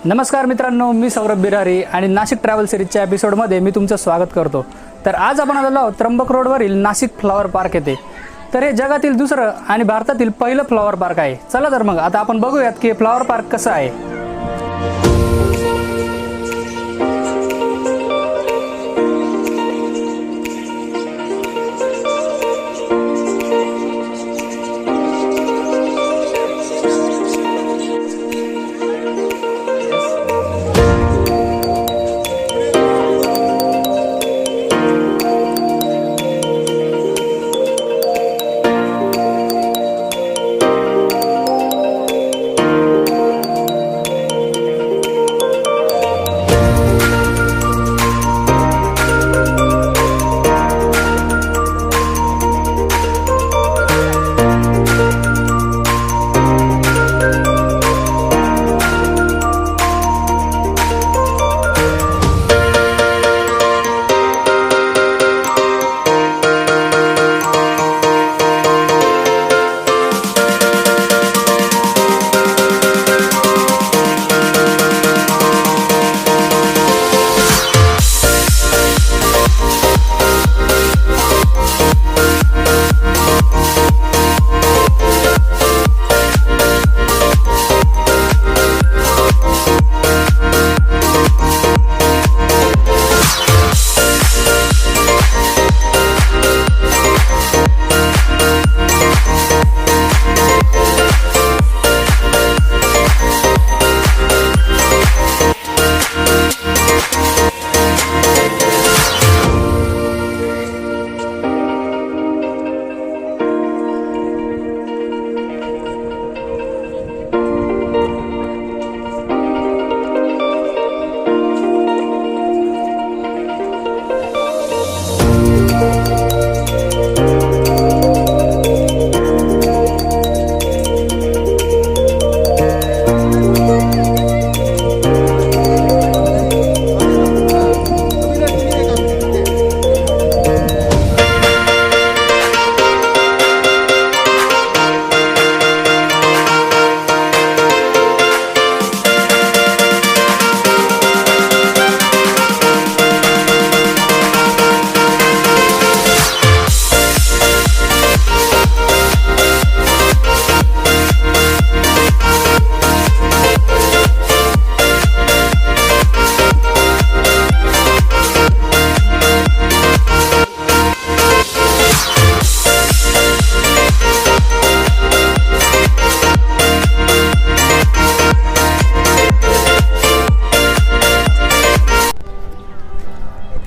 नमस्कार मित्रांनो, मी सौरभ बिरारी आणि नाशिक ट्रॅव्हल सिरीजच्या एपिसोडमध्ये मी तुमचं स्वागत करतो। तर आज आपण आलेलो आहोत त्र्यंबक रोडवरील नाशिक फ्लॉवर पार्क येथे। तर हे जगातील दुसरं आणि भारतातील पहिलं फ्लॉवर पार्क आहे। चला तर मग आता आपण बघूयात की फ्लॉवर पार्क कसं आहे।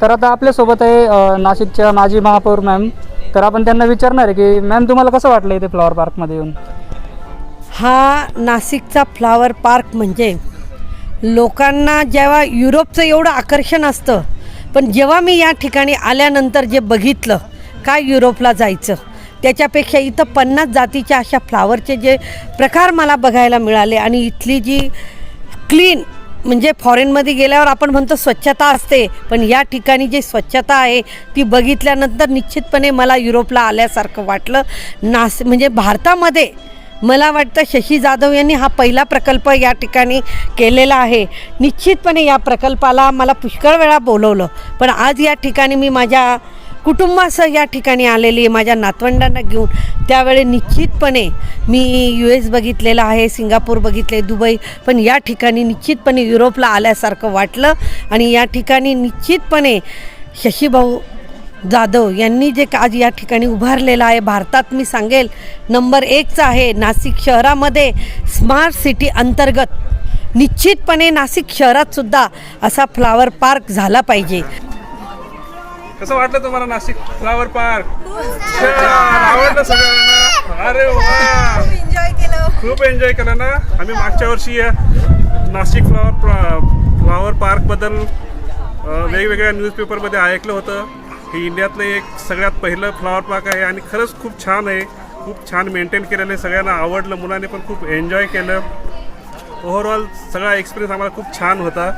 तर आता आपल्या सोबत आहे नाशिकच्या माजी महापौर मॅम। तर आपण त्यांना विचारणार आहे की मॅम तुम्हाला कसं वाटलं इथे फ्लॉवर पार्कमध्ये येऊन? हा नाशिकचा फ्लॉवर पार्क म्हणजे लोकांना जेव्हा युरोपचं एवढं आकर्षण असतं, पण जेव्हा मी या ठिकाणी आल्यानंतर जे बघितलं, काय युरोपला जायचं त्याच्यापेक्षा इथं 50 जातीच्या अशा फ्लावरचे जे प्रकार मला बघायला मिळाले आणि इथली जी क्लीन म्हणजे फॉरेनमध्ये गेल्यावर आपण म्हणतो स्वच्छता असते, पण या ठिकाणी जी स्वच्छता आहे ती बघितल्यानंतर निश्चितपणे मला युरोपला आल्यासारखं वाटलं। म्हणजे भारतामध्ये मला वाटतं शशी जाधव यांनी हा पहिला प्रकल्प या ठिकाणी केलेला आहे। निश्चितपणे या प्रकल्पाला मला पुष्कळ वेळा बोलवलं, पण आज या ठिकाणी मी माझ्या कुटुंबासह या ठिकाणी आलेली आहे, माझ्या नातवंडांना घेऊन। त्यावेळी निश्चितपणे मी US बघितलेलं आहे, सिंगापूर बघितले, दुबई, पण या ठिकाणी निश्चितपणे युरोपला आल्यासारखं वाटलं। आणि या ठिकाणी निश्चितपणे शशीभाऊ जाधव यांनी जे आज या ठिकाणी उभारलेलं आहे, भारतात मी सांगेल नंबर 1चा आहे। नाशिक शहरामध्ये स्मार्ट सिटी अंतर्गत निश्चितपणे नाशिक शहरातसुद्धा असा फ्लॉवर पार्क झाला पाहिजे। कसं वाटलं तुम्हाला नाशिक फ्लॉवर पार्क? आवडलं सगळ्यांना? अरे वा, खूप एन्जॉय केलं ना। आम्ही मागच्या वर्षी नाशिक फ्लॉवर पार्कबद्दल वेगवेगळ्या न्यूजपेपरमध्ये ऐकलं होतं। हे इंडियातलं एक सगळ्यात पहिलं फ्लॉवर पार्क आहे आणि खरंच खूप छान आहे, खूप छान मेंटेन केलेलं आहे, सगळ्यांना आवडलं, मुलांनी पण खूप एन्जॉय केलं। ओव्हरऑल सगळा एक्सपिरियन्स आम्हाला खूप छान होता।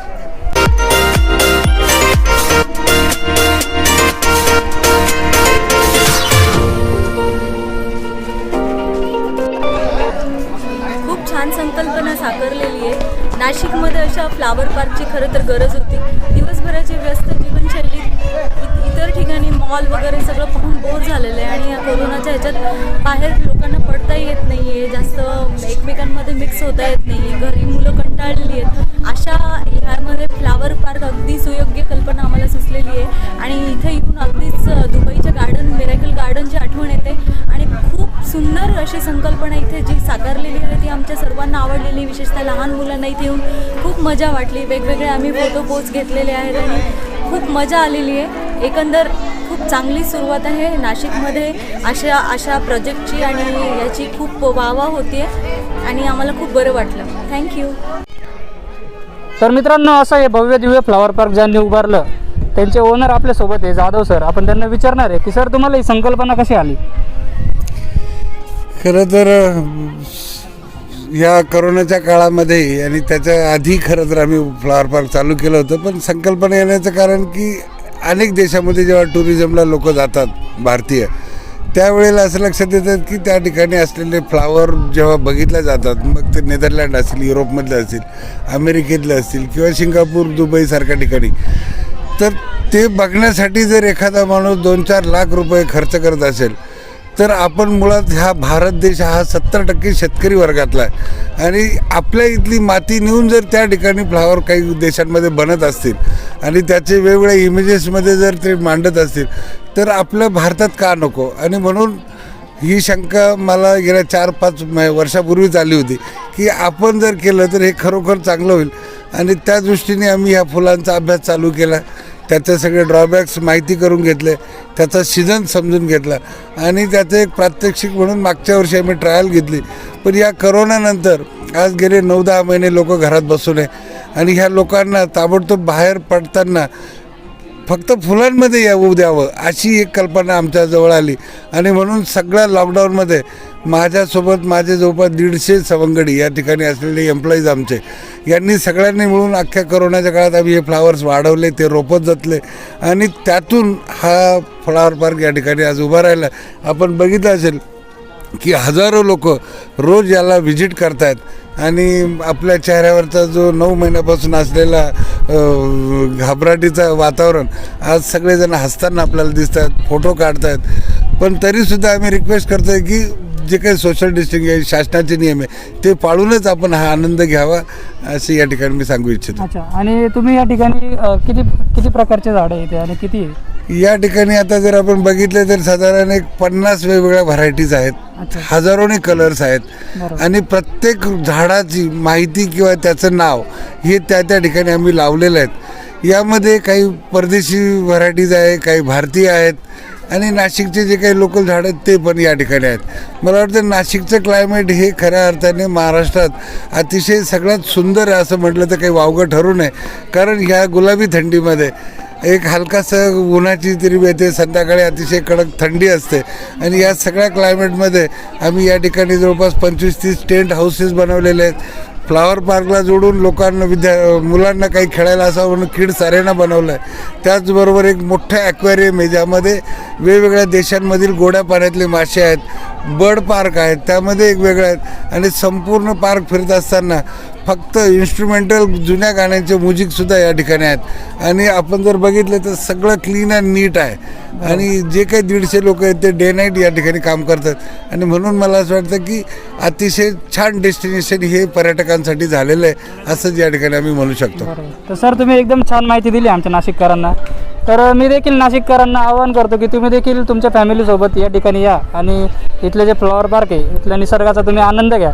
खूप छान संकल्पना साकारलेली आहे। नाशिकमध्ये अशा फ्लावर पार्कची खरं तर गरज होती. दिवसभराची व्यस्त जीवनशैलीत इतर ठिकाणी मॉल वगैरे सगळं पाहून बोर झालेलं आहे आणि या कोरोनाच्या ह्याच्यात बाहेर लोकांना पडता येत नाही आहे, जास्त एकमेकांमध्ये मिक्स होता येत नाही आहे, घरी मुलं कंटाळलेली आहेत. अशा ह्यामध्ये फ्लावर पार्क अगदी सुयोग्य कल्पना आम्हाला सुचलेली आहे आणि इथे येऊन अगदीच दुबईच्या गार्डन मिरॅकल गार्डनची आठवण येते आणि खूप सुंदर अशी संकल्पना इथे जी साकारलेली आहे ती आमच्या सर्वांना आवडलेली, विशेषतः लहान मुलांना इथे येऊन खूप मजा वाटली. वेगवेगळे आम्ही फोटो पोस्ट घेतलेले आहेत आणि खूप मजा आलेली आहे. एकंदर खूप चांगली सुरुवात आहे नाशिकमध्ये अशा प्रोजेक्टची आणि याची खूप वाहवा होती आहे आणि आम्हाला खूप बरं वाटलं. थँक्यू. तर मित्रांनो, असं हे भव्य दिव्य फ्लॉवर पार्क ज्यांनी उभारलं त्यांचे ओनर आपल्यासोबत आहे, जाधव सर. आपण त्यांना विचारणार आहे की सर तुम्हाला ही संकल्पना कशी आली? खरं तर या कोरोनाच्या काळामध्ये आणि त्याच्या आधी खरं तर आम्ही फ्लॉवर पार्क चालू केलं होतं. पण संकल्पना येण्याचं कारण की अनेक देशामध्ये जेव्हा टुरिझमला लोक जातात भारतीय, त्यावेळेला असं लक्षात येतं की त्या ठिकाणी असलेले फ्लावर जेव्हा बघितल्या जातात, मग ते नेदरलँड असतील, युरोपमधले असतील, अमेरिकेतले असतील किंवा सिंगापूर दुबईसारख्या ठिकाणी, तर ते बघण्यासाठी जर एखादा माणूस 2-4 लाख रुपये खर्च करत असेल तर आपण मुळात हा भारत देश हा 70% शेतकरी वर्गातला आहे आणि आपल्या इथली माती नेऊन जर त्या ठिकाणी फ्लावर काही देशांमध्ये बनत असतील आणि त्याचे वेगवेगळ्या इमेजेसमध्ये जर ते मांडत असतील तर आपल्या भारतात का नको? आणि म्हणून ही शंका मला गेल्या 4-5 वर्षापूर्वीच आली होती की आपण जर केलं तर हे खरोखर चांगलं होईल आणि त्या दृष्टीने आम्ही ह्या फुलांचा अभ्यास चालू केला. त्याचे सगळे ड्रॉबॅक्स माहिती करून घेतले, त्याचा सीझन समजून घेतला आणि त्याचं एक प्रात्यक्षिक म्हणून मागच्या वर्षी आम्ही ट्रायल घेतली. पण या करोनानंतर आज गेले 9-10 महिने लोक घरात बसून आहे आणि ह्या लोकांना ताबडतोब बाहेर पडताना फक्त फुलांमध्ये येऊ द्यावं अशी एक कल्पना आमच्याजवळ आली आणि म्हणून सगळ्या लॉकडाऊनमध्ये माझ्यासोबत माझे जवळपास 150 सवंगडी या ठिकाणी असलेले एम्प्लॉईज आमचे, यांनी सगळ्यांनी मिळून अख्ख्या कोरोनाच्या काळात आम्ही हे फ्लावर्स वाढवले, ते रोपं जतले आणि त्यातून हा फ्लावर पार्क या ठिकाणी आज उभा राहिला. आपण बघितलं असेल की हजारो लोक रोज याला व्हिजिट करतायत आणि आपल्या चेहऱ्यावरचा जो 9 महिन्यापासून असलेला घाबराटीचं वातावरण आज सगळेजण हसताना आपल्याला दिसतात, फोटो काढतायत. पण तरीसुद्धा आम्ही रिक्वेस्ट करतो आहे की जे काही सोशल डिस्टन्सिंग आहे, शासनाचे नियम आहे, ते पाळूनच आपण हा आनंद घ्यावा असे या ठिकाणी मी सांगू इच्छितो. अच्छा, आणि तुम्ही या ठिकाणी किती प्रकारचे झाडं आहेत आणि किती आहे? या ठिकाणी आता जर आपण बघितले तर साधारण एक 50 वेगवेगळ्या व्हरायटीज आहेत, हजारोनी कलर्स आहेत आणि प्रत्येक झाडाची माहिती किंवा त्याचं नाव हे त्या ठिकाणी आम्ही लावलेलं आहेत. यामध्ये काही परदेशी व्हरायटीज आहे, काही भारतीय आहेत आणि नाशिकचे जे काही लोकल झाडं आहेत ते पण या ठिकाणी आहेत. मला वाटतं नाशिकचं क्लायमेट हे खऱ्या अर्थाने महाराष्ट्रात अतिशय सगळ्यात सुंदर आहे असं म्हटलं तर काही वावगं ठरू नये. कारण ह्या गुलाबी थंडीमध्ये एक हलकासं उन्हाची तिरवी येते, संध्याकाळी अतिशय कडक थंडी असते आणि या सगळ्या क्लायमेटमध्ये आम्ही या ठिकाणी जवळपास 25-30 टेंट हाऊसेस बनवलेले आहेत. फ्लावर पार्कला जोडून लोकांना मुलांना काही खेळायला असावं म्हणून किड्स अरेना बनवलं आहे. त्याचबरोबर एक मोठं ॲक्वेरियम आहे ज्यामध्ये वेगवेगळ्या देशांमधील गोड्या पाण्यातले मासे आहेत, बर्ड पार्क आहेत, त्यामध्ये एक वेगळं आहेत आणि संपूर्ण पार्क फिरत असताना फक्त इन्स्ट्रुमेंटल जुन्या गाण्यांचे म्युझिकसुद्धा या ठिकाणी आहेत आणि आपण जर बघितलं तर सगळं क्लीन अँड नीट आहे आणि जे काही 150 लोक आहेत ते डे नाईट या ठिकाणी काम करतात आणि म्हणून मला असं वाटतं की अतिशय छान डेस्टिनेशन हे पर्यटकांसाठी झालेलं आहे असंच या ठिकाणी आम्ही म्हणू शकतो. तर सर, तुम्ही एकदम छान माहिती दिली आमच्या नाशिककरांना. तर मी देखील नाशिककरांना आवाहन करतो की तुम्ही देखील तुमच्या फॅमिलीसोबत या ठिकाणी या आणि इथले जे फ्लॉवर पार्क आहे इथल्या निसर्गाचा तुम्ही आनंद घ्या.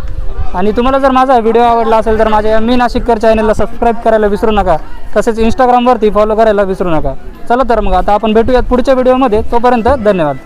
आणि तुम्हाला जर माझा व्हिडिओ आवडला असेल तर माझ्या मी नाशिककर चॅनलला सबस्क्राईब करायला विसरू नका, तसेच इंस्टाग्रामवरती फॉलो करायला विसरू नका. चला तर मग आता आपण भेटूयात पुढच्या व्हिडिओमध्ये. तोपर्यंत धन्यवाद.